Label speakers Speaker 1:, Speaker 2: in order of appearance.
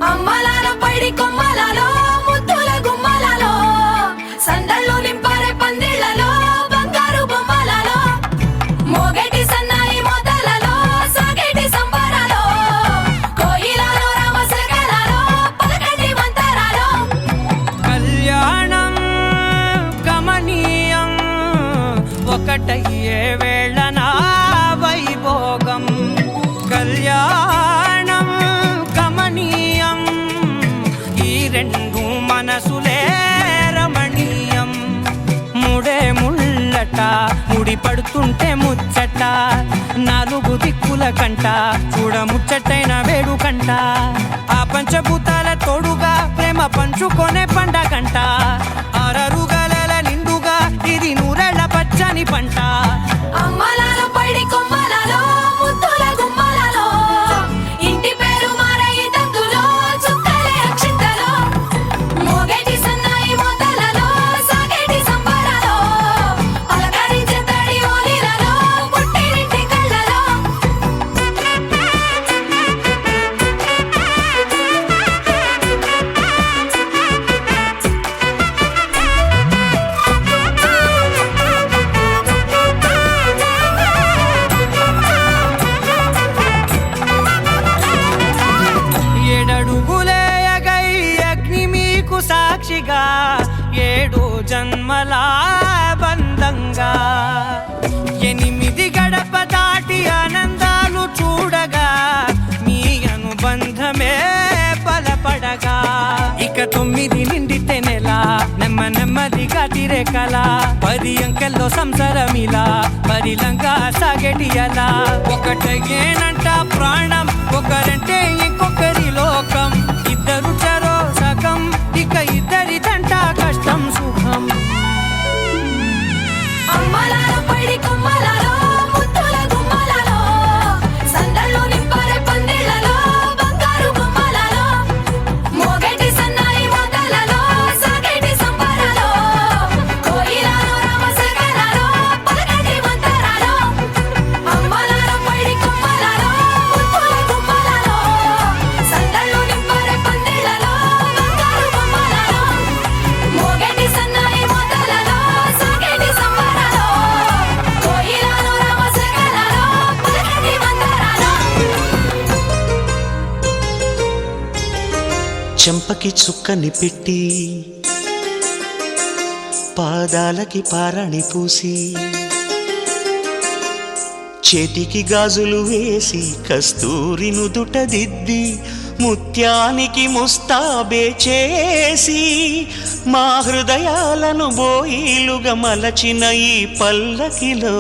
Speaker 1: అమ్మలాలో పైడి కొమ్మలలో ముద్దుల గుమ్మలలో సందళ్ళు నింపారే పందిళ్లలో బంగారు బొమ్మలలో మోగేటి సన్నాయి మోతలలో సాగేటి సంబరాలో కోయిలలో రామశకలలో పలకటి మంతరాలో
Speaker 2: కళ్యాణం గమనీయం ఒకటయ్యే వేళ నా వైభోగం కళ్యాణం గమనీయం ఈ రెండు మనసులే రమణీయం ముడే ముళ్ళట ముడి పడుతుంటే ముచ్చట నాలుగు దిక్కుల కంట చూడ ముచ్చటైన వేడుకంట ఆ పంచభూతాల తోడుగా ప్రేమ పంచుకొనే పండగంట ఆరరుగల నిండుగా ఇది నూరెళ్ళ పచ్చని పంట
Speaker 1: అమ్మలాలో పైడి కొమ్మలలో ముద్దుల గుమ్మలలో ఇంటి పేరు మారయి తంతులో చుక్కలే అక్షింతలో మోగేటి సన్నాయి మోతలలో సాగేటి సంబరాలో పలకరించే తడి ఓలిలలో పుట్టినింటి కళ్ళలో
Speaker 2: ఏడడుగులేయగై అగ్ని మీకు సాక్షిగా ఏడు జన్మల బంధంగా ఎనిమిది గడప దాటి ఆనందాలు చూడగా మీ అనుబంధమే బలపడగా ఇక 9 నిండితే నెల నెమ్మదిగా తిరేకల 10 అంకెల్లో సంసారమిలా పరిలంగా సాగేటి అలా ఒకటేనంట ప్రాణం ఒకరంటే ఇంకొకరి లోకం ఇద్దరు చరో సగం ఇక ఇద్దరిదంట కష్టం సుఖం
Speaker 1: అమ్మలాలో పైడి కొమ్మలలో ముద్దుల గుమ్మలలో సందళ్ళు నింపారే పందిళ్లలో బంగారు బొమ్మలలో మోగేటి సన్నాయి మోతలలో సాగేటి సంబరాలో కోయిలలో రామశకలలో పలకటి మంతరాలో అమ్మలాలో పైడి కొమ్మలలో ముద్దుల గుమ్మలలో సందళ్ళు నింపారే పందిళ్లలో బంగారు బొమ్మలలో మోగేటి సన్నాయి మోతలలో సాగేటి సంబరాలో కోయిలలో రామశకలలో పలకటి మంతరాలో
Speaker 3: చెంపకి చుక్కని పెట్టి పాదాలకి పారాణి పూసి చేతికి గాజులు వేసి కస్తూరి నుదుట దిద్ది ముత్యానికి ముస్తాబే చేసి మా హృదయాలను బోయిలుగా మలచిన ఈ పల్లకిలో